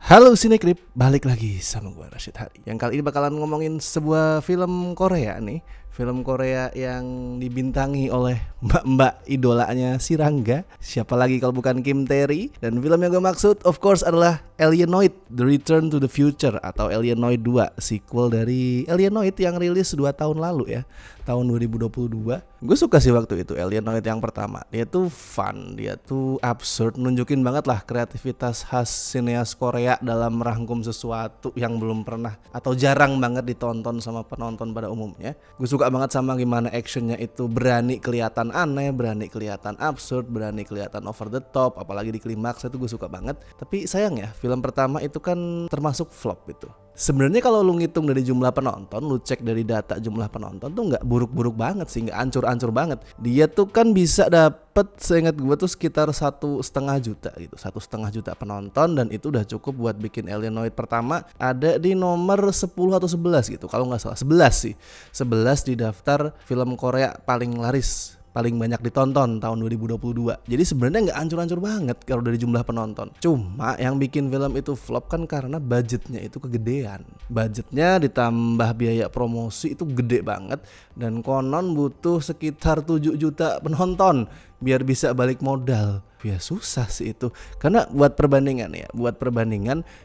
Halo Sinekrip, balik lagi sama gue Rashid Hari. Yang kali ini bakalan ngomongin sebuah film Korea nih. Film Korea yang dibintangi oleh mbak-mbak idolanya si Rangga. Siapa lagi kalau bukan Kim Tae-ri. Dan film yang gue maksud of course adalah Alienoid The Return to the Future atau Alienoid 2, sequel dari Alienoid yang rilis 2 tahun lalu ya, tahun 2022. Gue suka sih waktu itu Alienoid yang pertama. Dia tuh fun, dia tuh absurd, nunjukin banget lah kreativitas khas sineas Korea dalam merangkum sesuatu yang belum pernah atau jarang banget ditonton sama penonton pada umumnya. Gue suka banget sama gimana actionnya itu berani kelihatan aneh, berani kelihatan absurd, berani kelihatan over the top, apalagi di klimaks itu gue suka banget. Tapi sayang ya, film pertama itu kan termasuk flop itu. Sebenarnya kalau lu ngitung dari jumlah penonton, lu cek dari data jumlah penonton tuh nggak buruk-buruk banget sih, nggak ancur-ancur banget. Dia tuh kan bisa dapet, seingat gue tuh sekitar 1,5 juta gitu, 1,5 juta penonton, dan itu udah cukup buat bikin Alienoid pertama ada di nomor 10 atau 11 gitu, kalau nggak salah 11 sih, 11 di daftar film Korea paling laris, paling banyak ditonton tahun 2022. Jadi sebenarnya nggak ancur-ancur banget kalau dari jumlah penonton. Cuma yang bikin film itu flop kan karena budgetnya itu kegedean. Budgetnya ditambah biaya promosi itu gede banget, dan konon butuh sekitar 7 juta penonton biar bisa balik modal. Ya susah sih itu. Karena buat perbandingan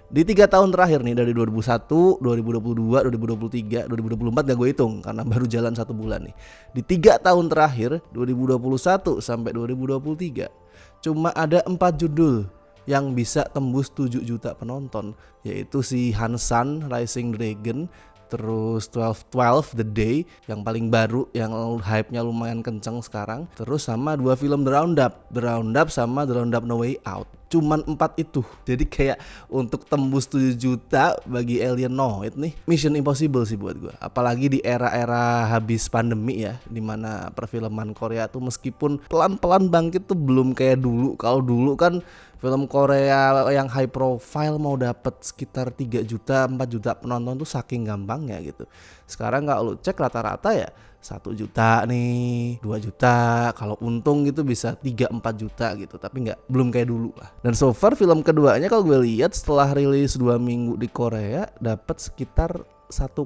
di 3 tahun terakhir nih, dari 2001, 2022, 2023, 2024 gak gue hitung karena baru jalan 1 bulan nih. Di 3 tahun terakhir 2021 sampai 2023 cuma ada 4 judul yang bisa tembus 7 juta penonton, yaitu si Hansan Rising Dragon, terus 12 The Day yang paling baru, yang hype-nya lumayan kenceng sekarang, terus sama 2 film The Roundup sama The Roundup No Way Out. Cuman 4 itu. Jadi kayak untuk tembus 7 juta bagi Alienoid nih mission impossible sih buat gue. Apalagi di era-era habis pandemi ya, dimana perfilman Korea tuh meskipun pelan-pelan bangkit tuh belum kayak dulu. Kalau dulu kan film Korea yang high profile mau dapet sekitar 3 juta, 4 juta penonton tuh saking gampangnya gitu. Sekarang gak lu cek rata-rata ya 1 juta nih, 2 juta, kalau untung gitu bisa 3-4 juta gitu. Tapi belum kayak dulu lah. Dan so far film keduanya kalau gue lihat setelah rilis 2 minggu di Korea dapat sekitar 1,2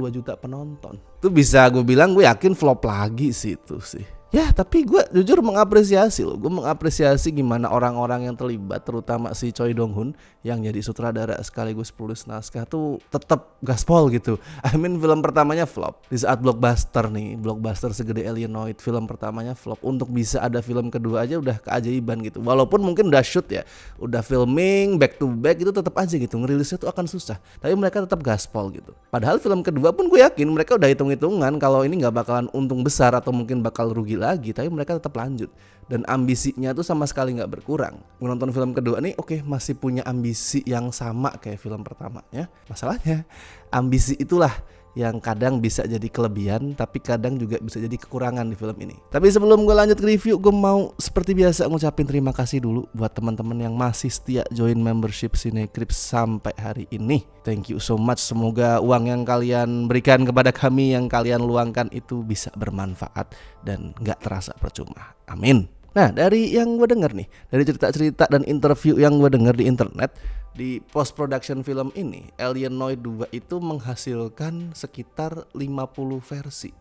juta penonton. Itu bisa gue bilang, gue yakin flop lagi sih itu sih. Ya tapi gue jujur mengapresiasi loh. Gue mengapresiasi gimana orang-orang yang terlibat, terutama si Choi Dong Hoon yang jadi sutradara sekaligus penulis naskah tuh tetap gaspol gitu. I mean film pertamanya flop. Di saat blockbuster segede Alienoid, film pertamanya flop. Untuk bisa ada film kedua aja udah keajaiban gitu. Walaupun mungkin udah shoot ya, udah filming back to back, itu tetap aja gitu ngerilisnya tuh akan susah. Tapi mereka tetap gaspol gitu. Padahal film kedua pun gue yakin mereka udah hitung-hitungan kalau ini nggak bakalan untung besar atau mungkin bakal rugi lagi, tapi mereka tetap lanjut, dan ambisinya tuh sama sekali nggak berkurang. Menonton film kedua nih oke, masih punya ambisi yang sama kayak film pertamanya. Masalahnya ambisi itulah yang kadang bisa jadi kelebihan, tapi kadang juga bisa jadi kekurangan di film ini. Tapi sebelum gue lanjut ke review, gue mau seperti biasa ngucapin terima kasih dulu buat teman-teman yang masih setia join membership Sinekrip sampai hari ini. Thank you so much. Semoga uang yang kalian berikan kepada kami, yang kalian luangkan itu bisa bermanfaat dan gak terasa percuma. Amin. Nah, dari yang gue denger nih, dari cerita-cerita dan interview yang gue denger di internet, di post production film ini Alienoid 2 itu menghasilkan sekitar 50 versi.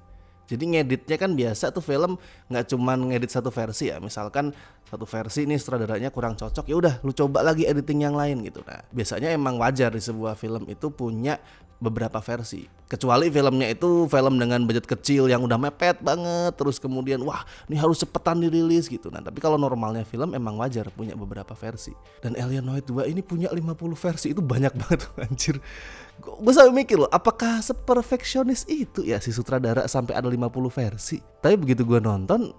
Jadi ngeditnya kan biasa tuh film nggak cuman ngedit satu versi ya. Misalkan satu versi nih sutradaranya kurang cocok, ya udah lu coba lagi editing yang lain gitu. Nah, biasanya emang wajar di sebuah film itu punya beberapa versi. Kecuali filmnya itu film dengan budget kecil yang udah mepet banget, terus kemudian wah ini harus cepetan dirilis gitu. Nah tapi kalau normalnya film emang wajar punya beberapa versi. Dan Alienoid 2 ini punya 50 versi, itu banyak banget anjir. Gue sampai mikir loh, apakah seperfeksionis itu ya si sutradara sampai ada 50 versi. Tapi begitu gue nonton,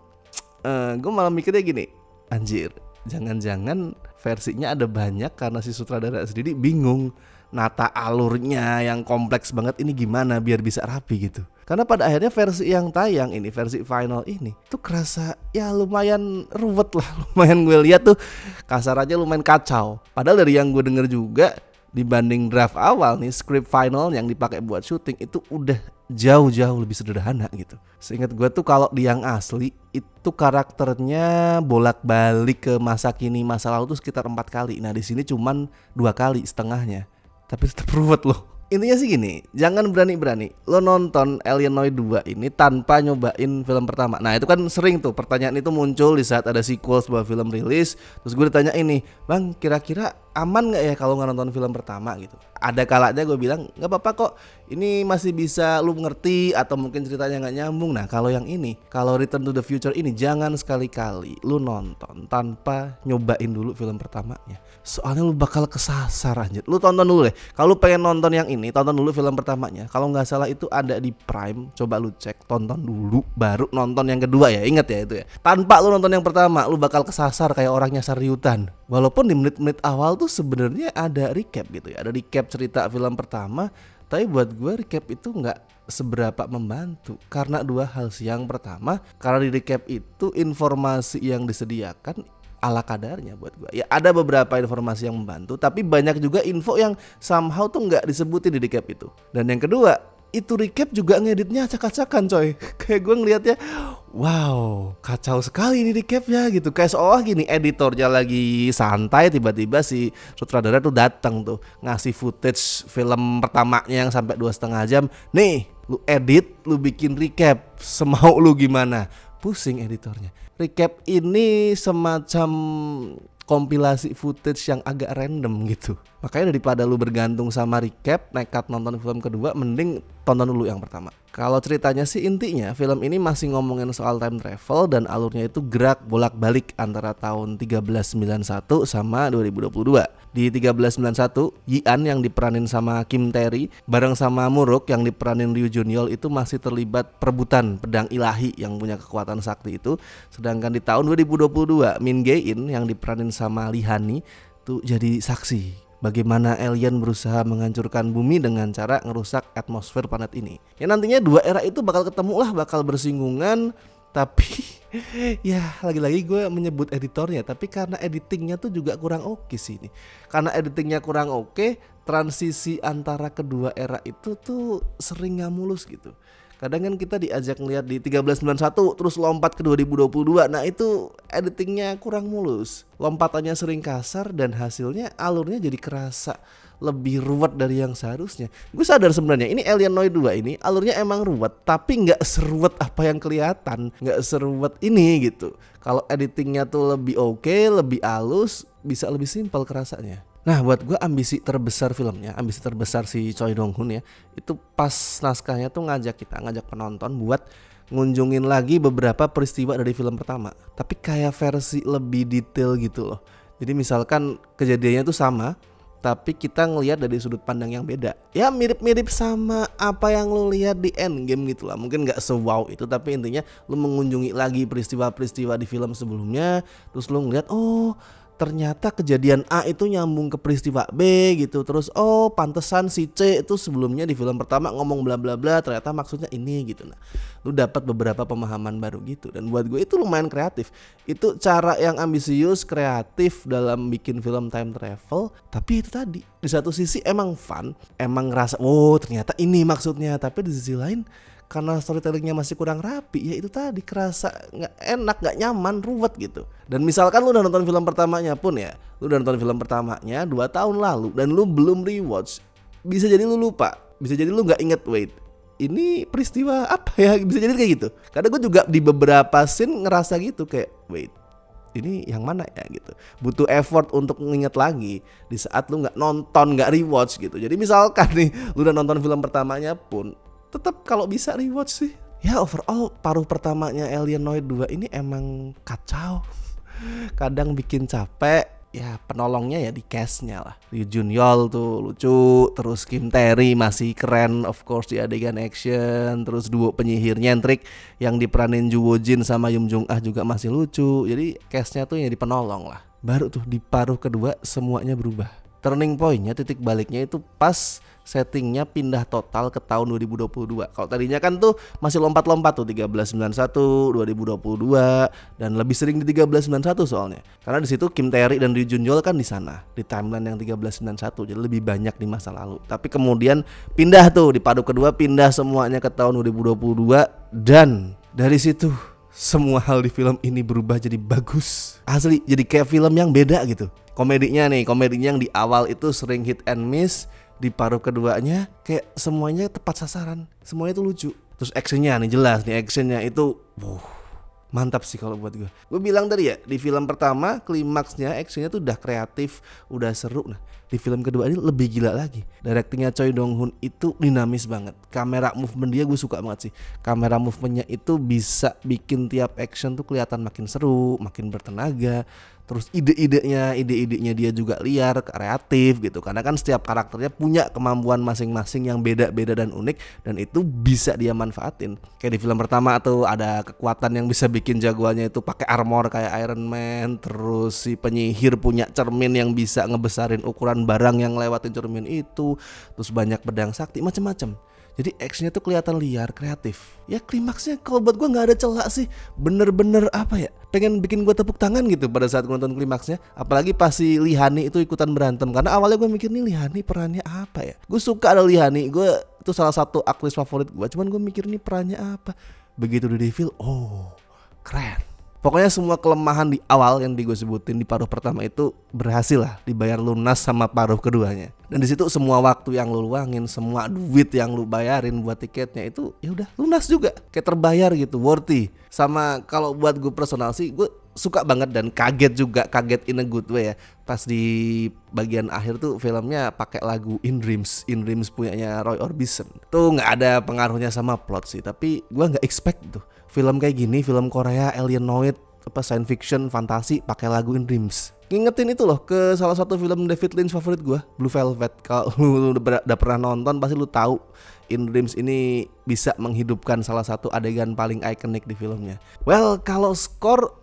gue malah mikirnya gini, anjir, jangan-jangan versinya ada banyak karena si sutradara sendiri bingung nata alurnya yang kompleks banget ini gimana biar bisa rapi gitu. Karena pada akhirnya versi yang tayang ini, versi final ini tuh kerasa ya lumayan ruwet lah. Lumayan gue lihat tuh kasarannya lumayan kacau. Padahal dari yang gue denger juga, dibanding draft awal nih, script final yang dipakai buat syuting itu udah jauh-jauh lebih sederhana gitu. Seingat gue tuh kalau di yang asli itu karakternya bolak-balik ke masa kini masa lalu tuh sekitar 4 kali. Nah di sini cuman 2 kali setengahnya, tapi tetap ruwet loh. Intinya sih gini, jangan berani-berani lo nonton Alienoid 2 ini tanpa nyobain film pertama. Nah itu kan sering tuh pertanyaan itu muncul di saat ada sequel sebuah film rilis. Terus gue ditanya ini, bang kira-kira aman gak ya kalau nggak nonton film pertama gitu. Ada kalanya gue bilang gak apa-apa kok, ini masih bisa lu ngerti atau mungkin ceritanya gak nyambung. Nah kalau yang ini, kalau Return to the Future ini jangan sekali-kali lu nonton tanpa nyobain dulu film pertamanya. Soalnya lu bakal kesasar anjir. Lu tonton dulu deh, kalau lu pengen nonton yang ini tonton dulu film pertamanya. Kalau gak salah itu ada di Prime, coba lu cek, tonton dulu baru nonton yang kedua ya. Ingat ya itu ya, tanpa lu nonton yang pertama lu bakal kesasar kayak orang nyasar di hutan. Walaupun di menit-menit awal tuh sebenarnya ada recap gitu ya, ada recap cerita film pertama, tapi buat gue recap itu nggak seberapa membantu karena 2 hal sih. Yang pertama, karena di recap itu informasi yang disediakan ala kadarnya buat gue. Ya ada beberapa informasi yang membantu, tapi banyak juga info yang somehow tuh nggak disebutin di recap itu. Dan yang kedua, itu recap juga ngeditnya acak-acakan coy. Kayak gue ngeliatnya, wow kacau sekali ini recapnya gitu. Kayak seolah gini editornya lagi santai, tiba-tiba si sutradara tuh datang tuh ngasih footage film pertamanya yang sampai 2,5 jam. Nih lu edit, lu bikin recap semau lu gimana. Pusing editornya. Recap ini semacam kompilasi footage yang agak random gitu. Makanya daripada lu bergantung sama recap, nekat nonton film kedua, mending tonton dulu yang pertama. Kalau ceritanya sih intinya film ini masih ngomongin soal time travel dan alurnya itu gerak bolak-balik antara tahun 1391 sama 2022. Di 1391, Yi-an yang diperanin sama Kim Tae-ri bareng sama Murok yang diperanin Ryu Jun-yeol itu masih terlibat perebutan pedang ilahi yang punya kekuatan sakti itu. Sedangkan di tahun 2022, Min Gae-in yang diperanin sama Lee Han-ni tuh jadi saksi bagaimana alien berusaha menghancurkan bumi dengan cara ngerusak atmosfer planet ini. Ya nantinya 2 era itu bakal ketemu lah, bakal bersinggungan. Tapi ya lagi-lagi gue menyebut editornya, tapi karena editingnya tuh juga kurang oke sih ini. Karena editingnya kurang oke, transisi antara kedua era itu tuh sering gak mulus gitu. Kadang kan kita diajak ngeliat di 1391 terus lompat ke 2022. Nah itu editingnya kurang mulus, lompatannya sering kasar dan hasilnya alurnya jadi kerasa lebih ruwet dari yang seharusnya. Gue sadar sebenarnya ini Alienoid 2 ini alurnya emang ruwet, tapi gak seruwet apa yang kelihatan, gak seruwet ini gitu. Kalau editingnya tuh lebih oke, lebih halus, bisa lebih simpel kerasanya. Nah buat gue ambisi terbesar filmnya, ambisi terbesar si Choi Dong Hoon ya, itu pas naskahnya tuh ngajak penonton buat ngunjungin lagi beberapa peristiwa dari film pertama, tapi kayak versi lebih detail gitu loh. Jadi misalkan kejadiannya tuh sama, tapi kita ngelihat dari sudut pandang yang beda. Ya mirip-mirip sama apa yang lo lihat di Endgame gitu lah. Mungkin gak se-wow itu, tapi intinya lo mengunjungi lagi peristiwa-peristiwa di film sebelumnya, terus lo ngeliat oh ternyata kejadian A itu nyambung ke peristiwa B gitu. Terus oh pantesan si C itu sebelumnya di film pertama ngomong bla bla bla, ternyata maksudnya ini gitu. Nah, lu dapat beberapa pemahaman baru gitu. Dan buat gue itu lumayan kreatif. Itu cara yang ambisius, kreatif dalam bikin film time travel. Tapi itu tadi, di satu sisi emang fun, emang ngerasa oh ternyata ini maksudnya. Tapi di sisi lain karena storytellingnya masih kurang rapi, ya itu tadi kerasa nggak enak, nggak nyaman, ruwet gitu. Dan misalkan lu udah nonton film pertamanya pun ya, lu udah nonton film pertamanya 2 tahun lalu dan lu belum rewatch, bisa jadi lu lupa, bisa jadi lu nggak inget wait ini peristiwa apa ya, bisa jadi kayak gitu. Karena gue juga di beberapa scene ngerasa gitu kayak wait ini yang mana ya gitu. Butuh effort untuk nginget lagi di saat lu nggak nonton, nggak rewatch gitu. Jadi misalkan nih lu udah nonton film pertamanya pun tetap kalau bisa rewatch sih. Ya overall paruh pertamanya Alienoid 2 ini emang kacau. Kadang bikin capek. Ya penolongnya ya di cast-nya lah. Ryu Jun-yeol tuh lucu. Terus Kim Tae-ri masih keren of course di adegan action. Terus duo penyihir nyentrik yang diperanin Joo Woo-jin sama Yoon Jung-ah juga masih lucu. Jadi cast-nya tuh ya di penolong lah. Baru tuh di paruh kedua semuanya berubah. turning pointnya, titik baliknya itu pas settingnya pindah total ke tahun 2022. Kalau tadinya kan tuh masih lompat-lompat tuh 1391, 2022 dan lebih sering di 1391 soalnya. Karena di situ Kim Tae-ri dan Lee Jun-yeol kan di sana di timeline yang 1391, jadi lebih banyak di masa lalu. Tapi kemudian pindah tuh di paruh kedua, pindah semuanya ke tahun 2022 dan dari situ semua hal di film ini berubah jadi bagus. Asli jadi kayak film yang beda gitu. Komedinya yang di awal itu sering hit and miss, di paruh keduanya kayak semuanya tepat sasaran, semuanya itu lucu. Terus actionnya nih jelas nih, actionnya itu mantap sih kalau buat gue. Gue bilang tadi ya, di film pertama klimaksnya actionnya tuh udah kreatif, udah seru. Nah di film kedua ini lebih gila lagi. Directingnya Choi Dong Hoon itu dinamis banget. Kamera movement dia gue suka banget sih. Kamera movementnya itu bisa bikin tiap action tuh kelihatan makin seru, makin bertenaga. Terus ide-idenya dia juga liar, kreatif gitu. Karena kan setiap karakternya punya kemampuan masing-masing yang beda-beda dan unik, dan itu bisa dia manfaatin. Kayak di film pertama tuh ada kekuatan yang bisa bikin jagoannya itu pakai armor kayak Iron Man. Terus si penyihir punya cermin yang bisa ngebesarin ukuran barang yang lewatin cermin itu. Terus banyak pedang sakti, macam-macam. Jadi actionnya tuh kelihatan liar, kreatif. Ya klimaksnya kalau buat gue nggak ada celah sih. Bener-bener apa ya, pengen bikin gue tepuk tangan gitu pada saat gue nonton klimaksnya. Apalagi pas si Lee Han-hee itu ikutan berantem. Karena awalnya gue mikir nih Lee Han-hee perannya apa ya. Gue suka ada Lee Han-hee, gue itu salah satu aktris favorit gue. Cuman gue mikir nih perannya apa. Begitu di reveal, oh keren. Pokoknya semua kelemahan di awal yang gue sebutin di paruh pertama itu berhasil lah dibayar lunas sama paruh keduanya. Dan di situ semua waktu yang lu luangin, semua duit yang lu bayarin buat tiketnya itu ya udah lunas juga, kayak terbayar gitu, worthy. Sama kalau buat gue personal sih, gue suka banget dan kaget juga, kaget in a good way ya. Pas di bagian akhir tuh filmnya pakai lagu In Dreams punyanya Roy Orbison. Tuh nggak ada pengaruhnya sama plot sih, tapi gue nggak expect tuh film kayak gini, film Korea alienoid, science fiction, fantasi, pakai lagu In Dreams. Ngingetin itu loh ke salah satu film David Lynch favorit gue, Blue Velvet. Kalau lu udah pernah nonton pasti lu tahu In Dreams ini bisa menghidupkan salah satu adegan paling ikonik di filmnya. Well, kalau skor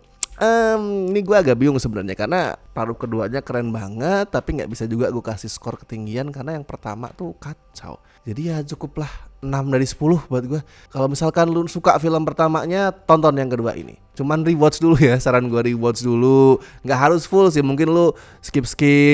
ini gue agak bingung sebenarnya karena paruh keduanya keren banget, tapi nggak bisa juga gue kasih skor ketinggian karena yang pertama tuh kacau. Jadi ya cukuplah 6 dari 10 buat gue. Kalau misalkan lu suka film pertamanya, tonton yang kedua ini. Cuman rewatch dulu ya, saran gue rewatch dulu. Nggak harus full sih, mungkin lu skip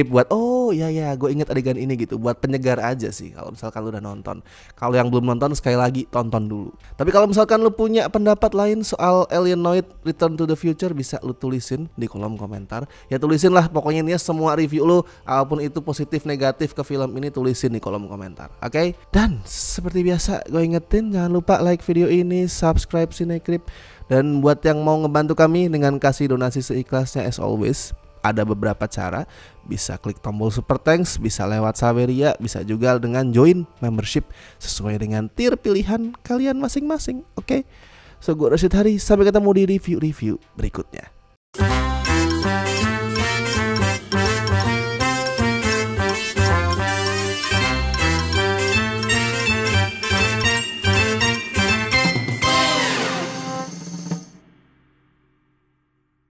buat oh ya gue inget adegan ini gitu. Buat penyegar aja sih kalau misalkan lu udah nonton. Kalau yang belum nonton sekali lagi tonton dulu. Tapi kalau misalkan lu punya pendapat lain soal Alienoid Return to the Future, bisa lu tulisin di kolom komentar. Ya tulisin lah pokoknya ini semua review lu, apapun itu positif negatif ke film ini, tulisin di kolom komentar. Oke? Dan seperti biasa gue ingetin, jangan lupa like video ini, subscribe Cinecrip. Dan buat yang mau ngebantu kami dengan kasih donasi seikhlasnya, as always ada beberapa cara. Bisa klik tombol super thanks, bisa lewat Saweria, bisa juga dengan join membership sesuai dengan tier pilihan kalian masing-masing. Oke? So gue Rashid Hari, sampai ketemu di review berikutnya.